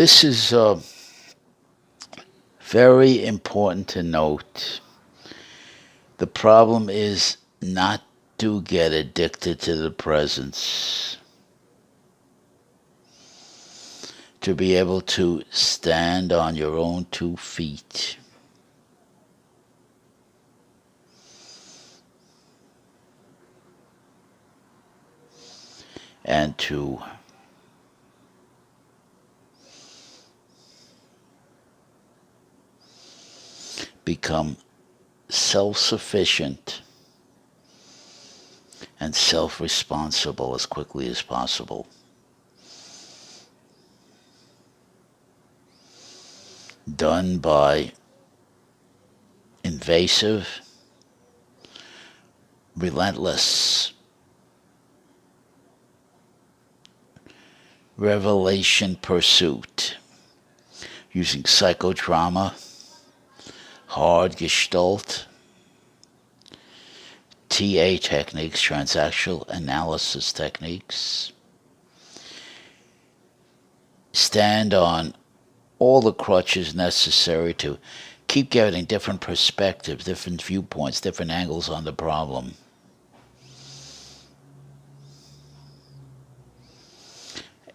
This is very important to note. The problem is not to get addicted to the presence, to be able to stand on your own 2 feet and to become self sufficient and self responsible as quickly as possible. Done by invasive, relentless revelation pursuit using psychodrama, hard gestalt, TA techniques, transactional analysis techniques. Stand on all the crutches necessary to keep getting different perspectives, different viewpoints, different angles on the problem.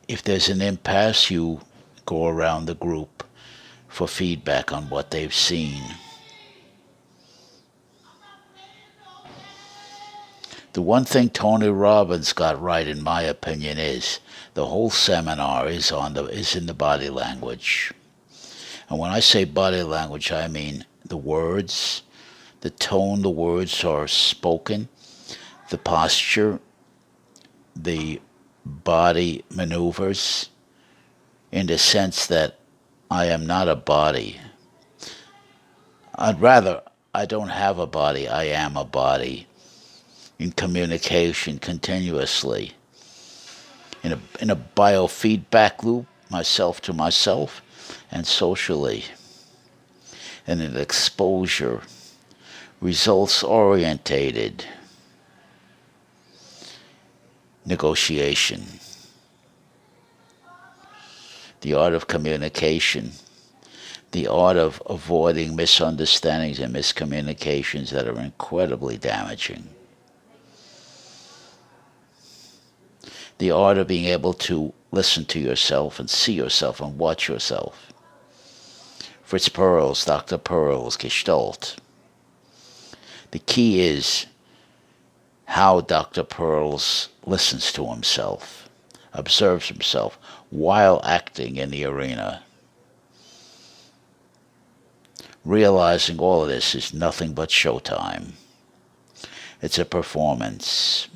If there's an impasse, you go around the group for feedback on what they've seen. The one thing Tony Robbins got right, in my opinion, is the whole seminar is in the body language. And when I say body language, I mean the words, the tone the words are spoken, the posture, the body maneuvers, in the sense that I am not a body. I don't have a body, I am a body. In communication continuously, in a biofeedback loop, myself to myself, and socially, and an exposure, results orientated negotiation, the art of communication, the art of avoiding misunderstandings and miscommunications that are incredibly damaging. The art of being able to listen to yourself and see yourself and watch yourself. Fritz Perls, Dr. Perls, Gestalt. The key is how Dr. Perls listens to himself, observes himself while acting in the arena. Realizing all of this is nothing but showtime. It's a performance.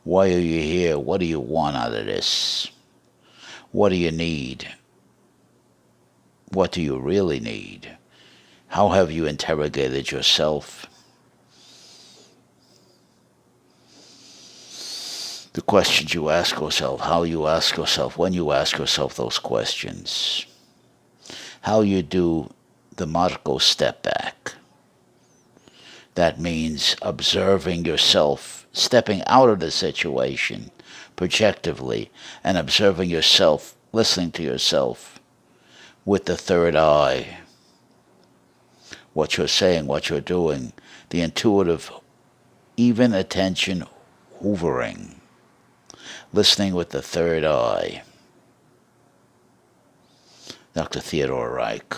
Why are you here? What do you want out of this? What do you need? What do you really need? How have you interrogated yourself? The questions you ask yourself, how you ask yourself, when you ask yourself those questions. How you do the Marco step back. That means observing yourself, stepping out of the situation projectively, and observing yourself, listening to yourself with the third eye. What you're saying, what you're doing, the intuitive, even attention hoovering. Listening with the third eye. Dr. Theodore Reich,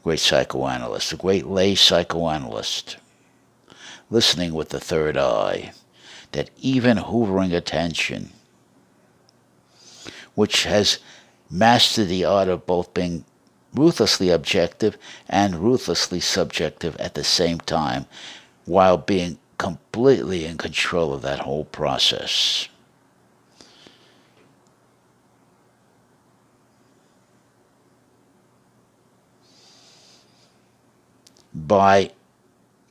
great psychoanalyst, a great lay psychoanalyst, listening with the third eye, that even hoovering attention, which has mastered the art of both being ruthlessly objective and ruthlessly subjective at the same time, while being completely in control of that whole process. By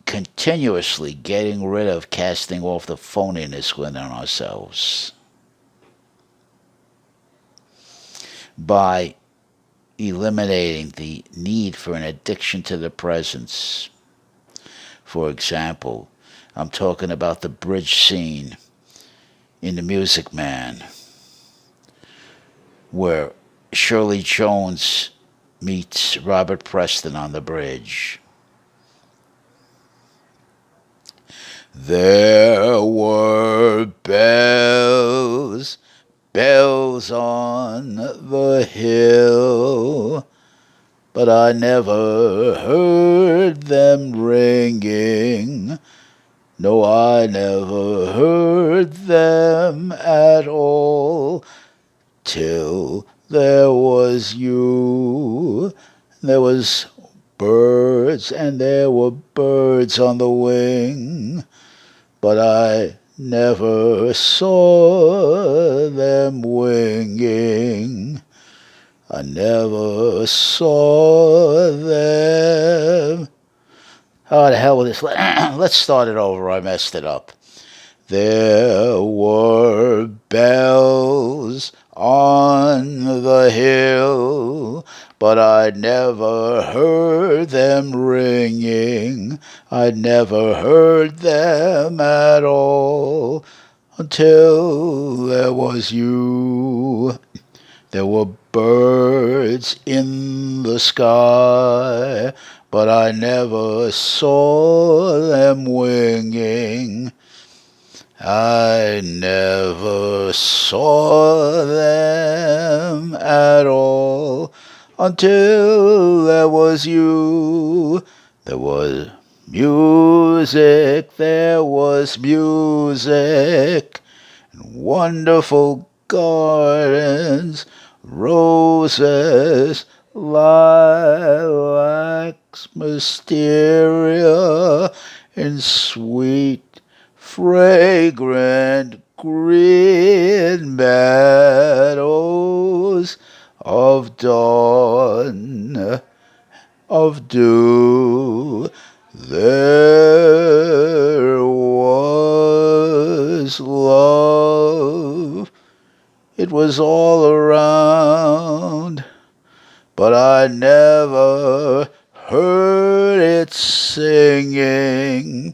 continuously getting rid of, casting off the phoniness within ourselves. By eliminating the need for an addiction to the presence. For example, I'm talking about the bridge scene in The Music Man, where Shirley Jones meets Robert Preston on the bridge. There were bells, bells on the hill, but I never heard them ringing. No, I never heard them at all, till there was you. There was birds, and there were birds on the wing, but I never saw them winging. I never saw them. Oh, the hell with this. Let's start it over. I messed it up. There were bells on the hill, but I never heard them ringing. I never heard them at all, until there was you. There were birds in the sky, but I never saw them winging. I never saw them at all, until there was you. There was music, there was music, and wonderful gardens, roses, lilacs, wisteria, and sweet, fragrant green meadows of dawn, of dew. There was love. It was all around, but I never heard it singing.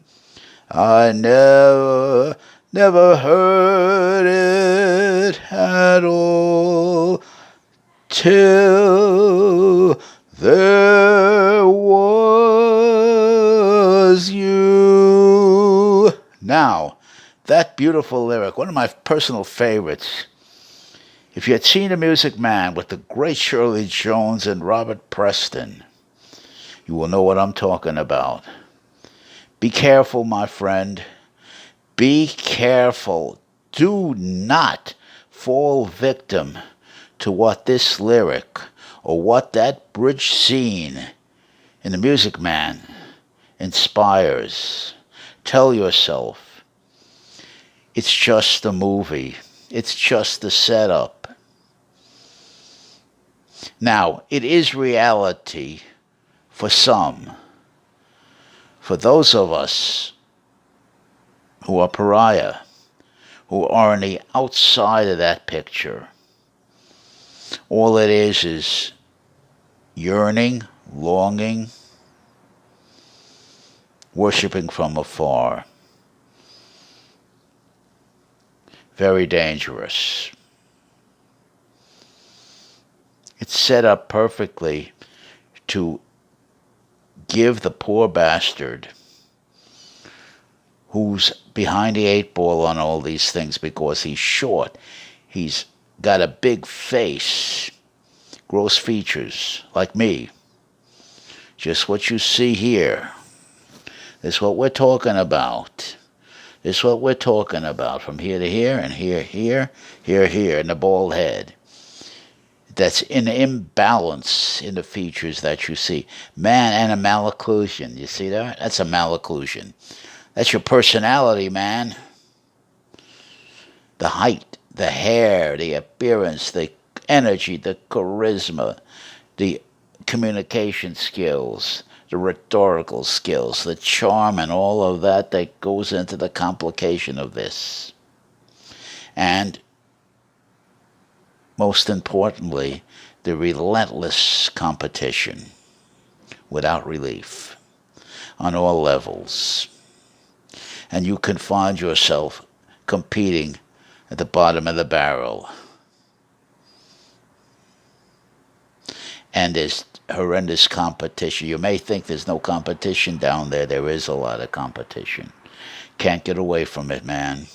I never heard it at all, till there was you. Now, that beautiful lyric, one of my personal favorites. If you had seen A Music Man with the great Shirley Jones and Robert Preston, you will know what I'm talking about. Be careful, my friend. Be careful. Do not fall victim to what this lyric or what that bridge scene in The Music Man inspires. Tell yourself, it's just a movie. It's just a setup. Now, it is reality for some. For those of us who are pariah, who are on the outside of that picture, all it is yearning, longing, worshiping from afar. Very dangerous. It's set up perfectly to give the poor bastard who's behind the eight ball on all these things because he's short, he's got a big face, gross features, like me. Just what you see here. That's what we're talking about. This is what we're talking about, from here to here, and here, and the bald head. That's an imbalance in the features that you see. Man, and a malocclusion. You see that? That's a malocclusion. That's your personality, man. The height, the hair, the appearance, the energy, the charisma, the communication skills, the rhetorical skills, the charm, and all of that goes into the complication of this. And most importantly, the relentless competition without relief on all levels. And you can find yourself competing at the bottom of the barrel. and there's horrendous competition. You may think there's no competition down there. There is a lot of competition. Can't get away from it, man.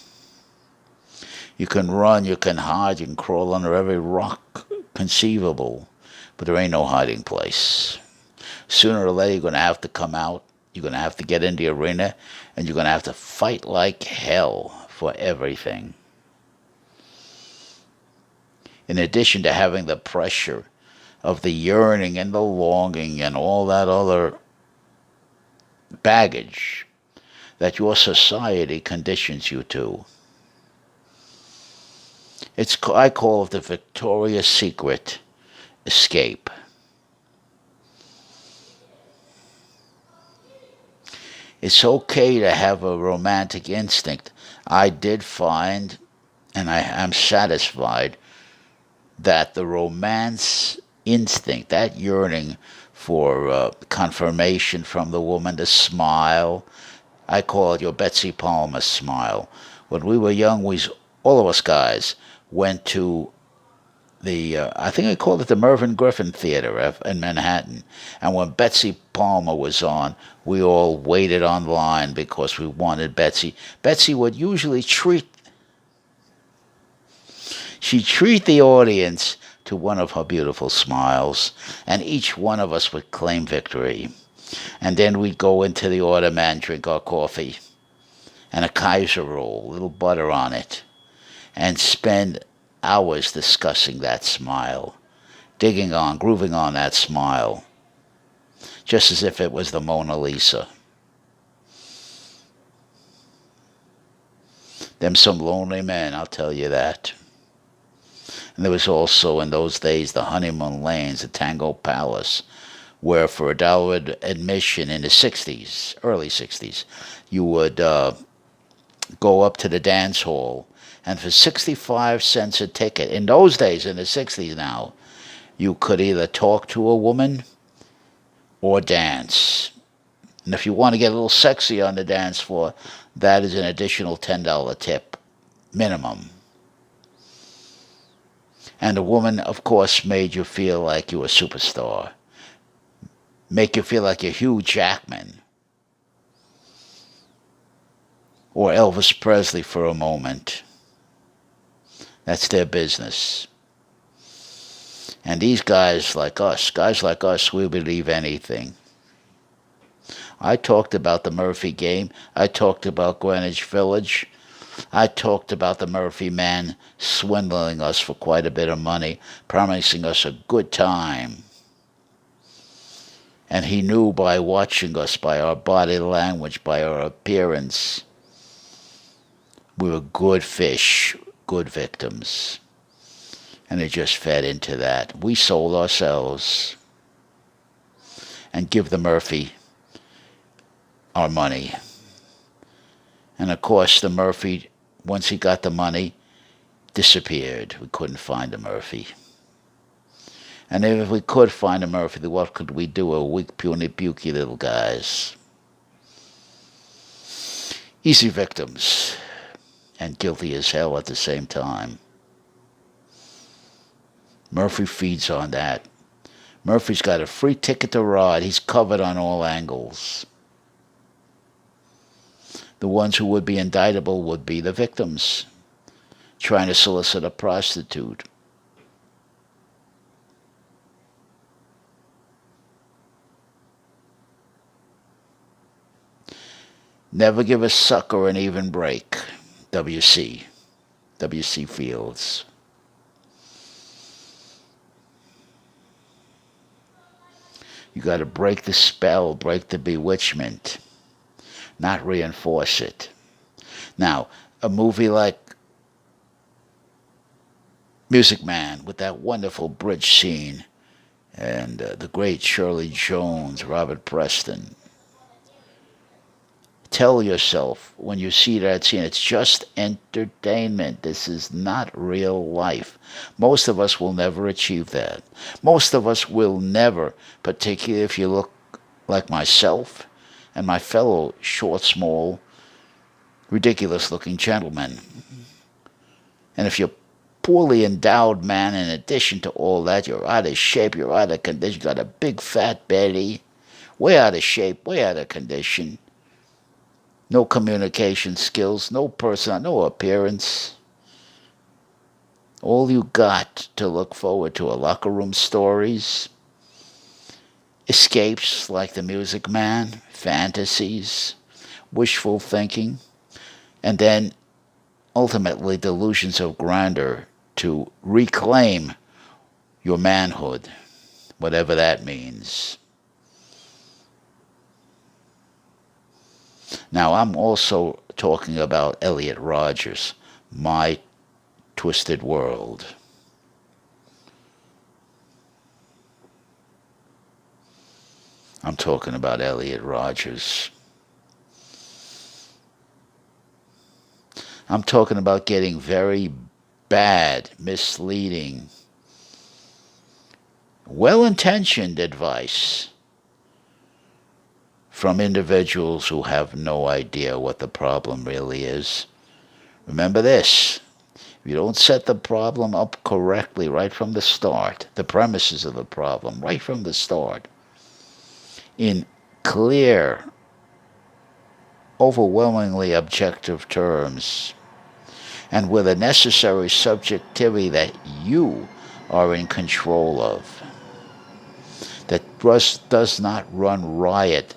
You can run, you can hide, you can crawl under every rock conceivable, but there ain't no hiding place. Sooner or later, you're going to have to come out. You're going to have to get in the arena, and you're going to have to fight like hell for everything. In addition to having the pressure of the yearning and the longing and all that other baggage that your society conditions you to. I call it the Victoria's Secret escape. It's okay to have a romantic instinct. I did find, and I am satisfied, that the romance instinct, that yearning for confirmation from the woman, the smile, I call it your Betsy Palmer smile. When we were young, all of us guys went to I think I called it the Mervyn Griffin Theater in Manhattan. And when Betsy Palmer was on, we all waited online because we wanted Betsy. Betsy would usually she'd treat the audience to one of her beautiful smiles, and each one of us would claim victory. And then we'd go into the Automan, drink our coffee, and a Kaiser roll, a little butter on it, and spend hours discussing that smile, grooving on that smile, just as if it was the Mona Lisa. Them some lonely men, I'll tell you that. And there was also in those days the Honeymoon Lanes, the Tango Palace, where for $1 admission in the 60s, early 60s, you would go up to the dance hall, and for 65 cents a ticket, in those days, in the 60s now, you could either talk to a woman or dance. And if you want to get a little sexy on the dance floor, that is an additional $10 tip, minimum. And the woman, of course, made you feel like you were a superstar. Make you feel like you're Hugh Jackman or Elvis Presley for a moment. That's their business. And these guys like us, we believe anything. I talked about the Murphy game. I talked about Greenwich Village. I talked about the Murphy man swindling us for quite a bit of money, promising us a good time. And he knew by watching us, by our body language, by our appearance, we were good fish, good victims. And it just fed into that. We sold ourselves and give the Murphy our money. And of course, the Murphy, once he got the money, disappeared. We couldn't find the Murphy. And if we could find a Murphy, what could we do? A weak, puny, pukey little guys. Easy victims. And guilty as hell at the same time. Murphy feeds on that. Murphy's got a free ticket to ride. He's covered on all angles. The ones who would be indictable would be the victims, trying to solicit a prostitute. Never give a sucker an even break. W.C. Fields. You got to break the spell, break the bewitchment, not reinforce it. Now, a movie like Music Man with that wonderful bridge scene and the great Shirley Jones, Robert Preston. Tell yourself when you see that scene, it's just entertainment. This is not real life. Most of us will never achieve that. Most of us will never, particularly if you look like myself and my fellow short, small, ridiculous-looking gentlemen. And if you're poorly endowed man, in addition to all that, you're out of shape, you're out of condition, you got a big fat belly, way out of shape, way out of condition. No communication skills, no person, no appearance. All you got to look forward to are locker room stories, escapes like the Music Man, fantasies, wishful thinking, and then ultimately delusions of grandeur to reclaim your manhood, whatever that means. Now, I'm also talking about Elliot Rodgers, My Twisted World. I'm talking about Elliot Rodgers. I'm talking about getting very bad, misleading, well-intentioned advice from individuals who have no idea what the problem really is. Remember this: if you don't set the problem up correctly right from the start, the premises of the problem right from the start, in clear, overwhelmingly objective terms, and with a necessary subjectivity that you are in control of, that does not run riot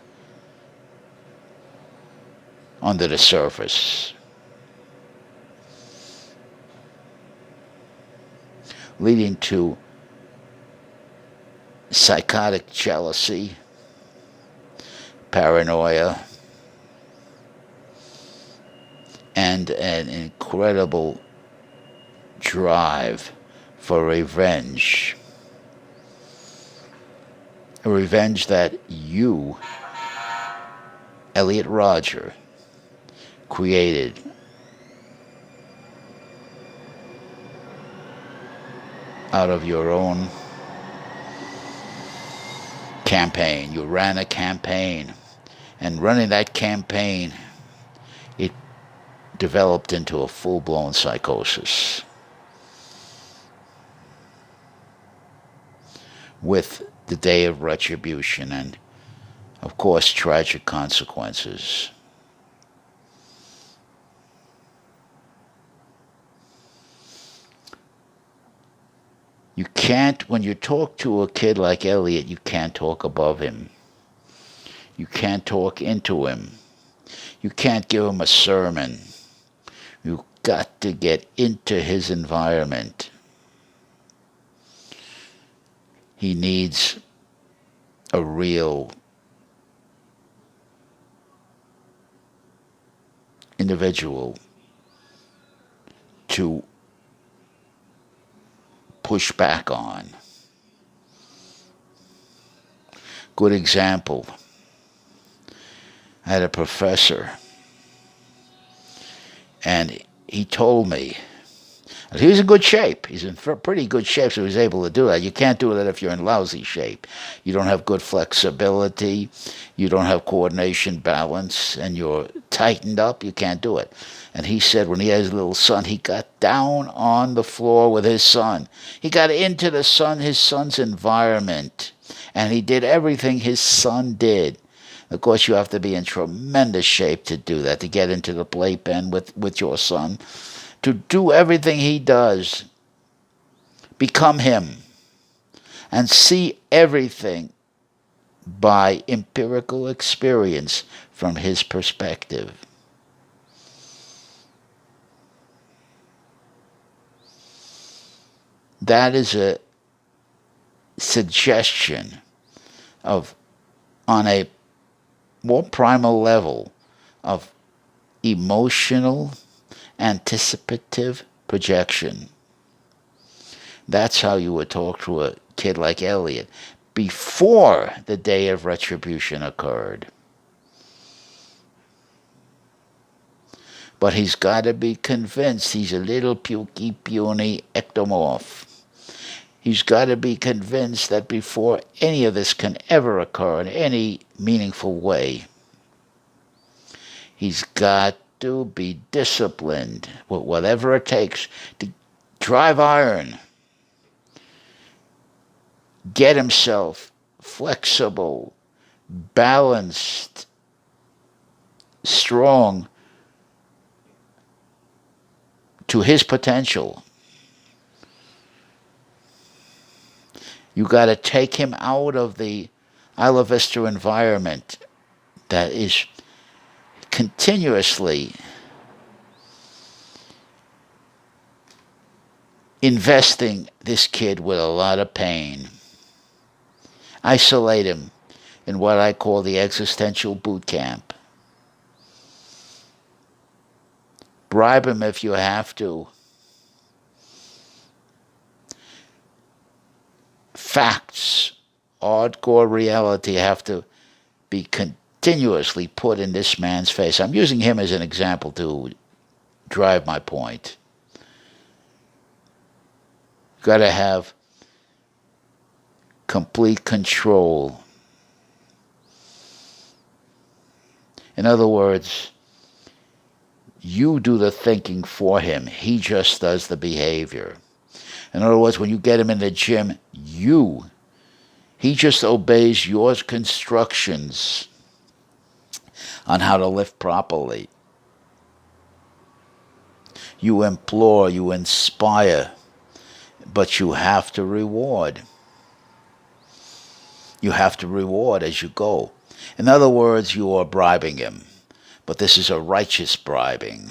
under the surface, leading to psychotic jealousy, paranoia, and an incredible drive for revenge. A revenge that you, Elliot Rodger, created out of your own campaign. You ran a campaign, and running that campaign, it developed into a full-blown psychosis with the day of retribution and, of course, tragic consequences. You can't, when you talk to a kid like Elliot, you can't talk above him. You can't talk into him. You can't give him a sermon. You've got to get into his environment. He needs a real individual to push back on. Good example. I had a professor, and he told me, and he was in good shape. He's in pretty good shape, so he was able to do that. You can't do that if you're in lousy shape. You don't have good flexibility, you don't have coordination, balance, and you're tightened up, you can't do it. And he said when he had his little son, he got down on the floor with his son. He got into his son's environment, and he did everything his son did. Of course, you have to be in tremendous shape to do that, to get into the playpen with your son, to do everything he does, become him, and see everything by empirical experience from his perspective. That is a suggestion of, on a more primal level, of emotional, anticipative projection. That's how you would talk to a kid like Elliot before the day of retribution occurred. But he's got to be convinced he's a little pukey, puny ectomorph. He's got to be convinced that before any of this can ever occur in any meaningful way, he's got to be disciplined, whatever it takes, to drive iron, get himself flexible, balanced, strong to his potential. You got to take him out of the Isla Vista environment that is continuously investing this kid with a lot of pain. Isolate him in what I call the existential boot camp. Bribe him if you have to. Facts, hardcore reality have to be continuously put in this man's face. I'm using him as an example to drive my point. Got to have complete control. In other words, you do the thinking for him. He just does the behavior. In other words, when you get him in the gym, he just obeys your constructions on how to lift properly. You implore, you inspire, but you have to reward. You have to reward as you go. In other words, you are bribing him, but this is a righteous bribing.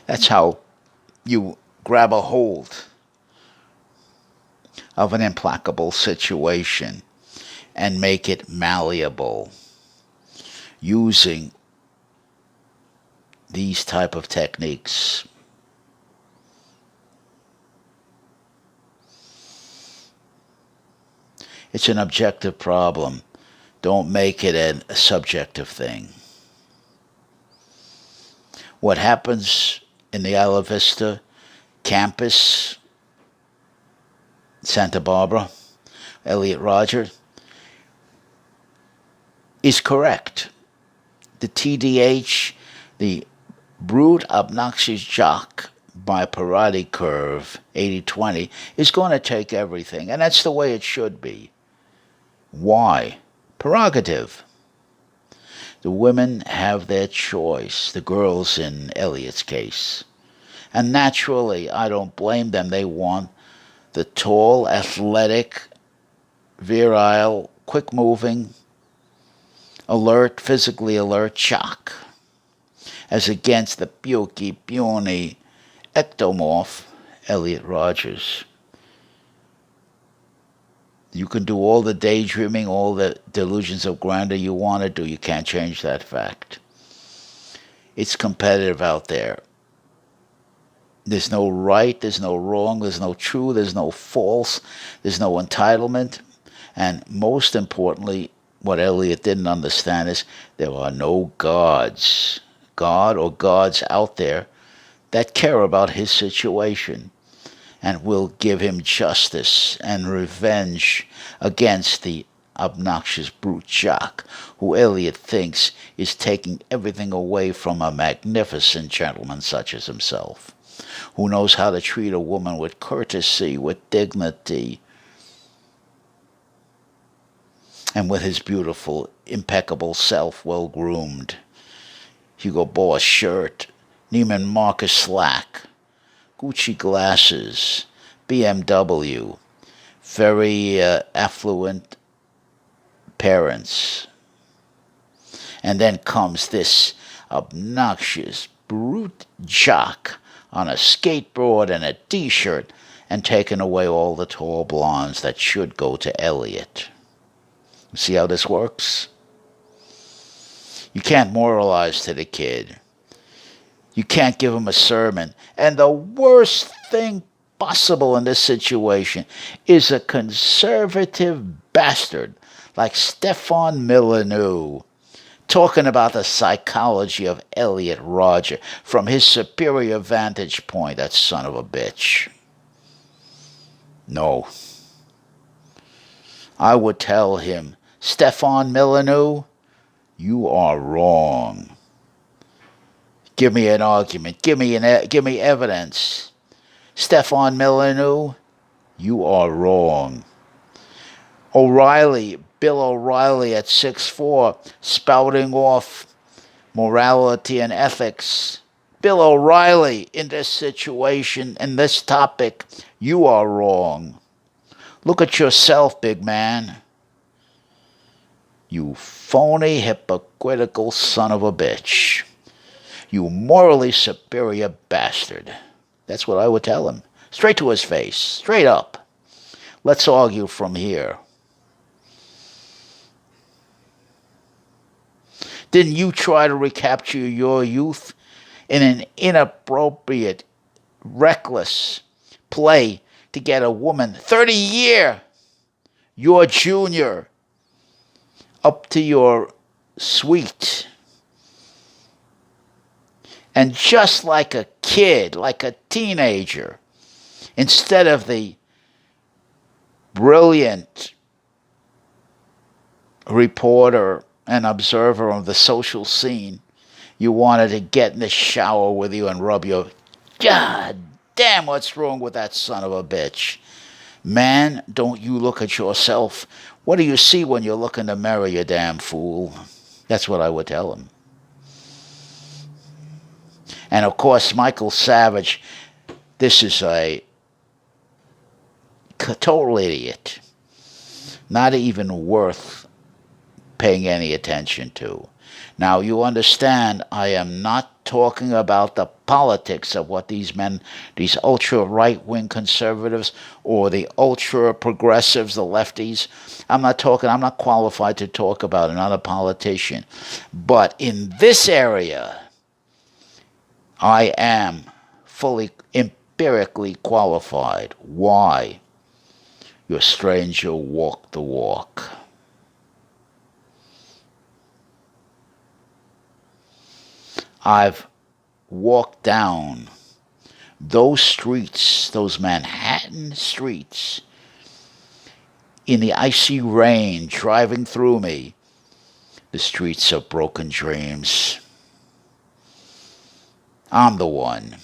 That's how you grab a hold of an implacable situation and make it malleable using these type of techniques. It's an objective problem. Don't make it a subjective thing. What happens in the Isla Vista campus, Santa Barbara, Elliot Rodger, is correct. The TDH, the brute obnoxious jock by Parati curve, 80-20, is going to take everything. And that's the way it should be. Why? Prerogative. The women have their choice, the girls in Elliot's case. And naturally, I don't blame them. They want the tall, athletic, virile, quick-moving, alert, physically alert jock, as against the pukey, puny, ectomorph, Elliot Rodgers. You can do all the daydreaming, all the delusions of grandeur you want to do. You can't change that fact. It's competitive out there. There's no right, there's no wrong, there's no true, there's no false, there's no entitlement. And most importantly, what Elliot didn't understand is there are no gods, God or gods out there that care about his situation and will give him justice and revenge against the obnoxious brute jock who Elliot thinks is taking everything away from a magnificent gentleman such as himself, who knows how to treat a woman with courtesy, with dignity, and with his beautiful, impeccable self well-groomed. Hugo Boss shirt, Neiman Marcus slack, Gucci glasses, BMW, very affluent parents. And then comes this obnoxious, brute jock on a skateboard and a t-shirt and taking away all the tall blondes that should go to Elliot. See how this works? You can't moralize to the kid. You can't give him a sermon. And the worst thing possible in this situation is a conservative bastard like Stefan Milanu talking about the psychology of Elliot Rodger from his superior vantage point, that son of a bitch. No. I would tell him, Stefan Milanu, you are wrong. Give me an argument. Give me evidence. Stefan Molyneux, you are wrong. Bill O'Reilly at 6'4", spouting off morality and ethics. Bill O'Reilly, in this situation, in this topic, you are wrong. Look at yourself, big man. You phony, hypocritical son of a bitch. You morally superior bastard. That's what I would tell him. Straight to his face. Straight up. Let's argue from here. Didn't you try to recapture your youth in an inappropriate, reckless play to get a woman 30-year, your junior, up to your suite? And just like a kid, like a teenager, instead of the brilliant reporter and observer of the social scene, you wanted to get in the shower with you and rub your... God damn, what's wrong with that son of a bitch? Man, don't you look at yourself. What do you see when you look in the mirror, you damn fool? That's what I would tell him. And of course, Michael Savage, this is a total idiot. Not even worth paying any attention to. Now, you understand, I am not talking about the politics of what these men, these ultra-right-wing conservatives or the ultra-progressives, the lefties, I'm not qualified to talk about it. I'm not a politician. But in this area, I am fully empirically qualified. Why? Your stranger walked the walk. I've walked down those streets, those Manhattan streets, in the icy rain driving through me, the streets of broken dreams. I'm the one.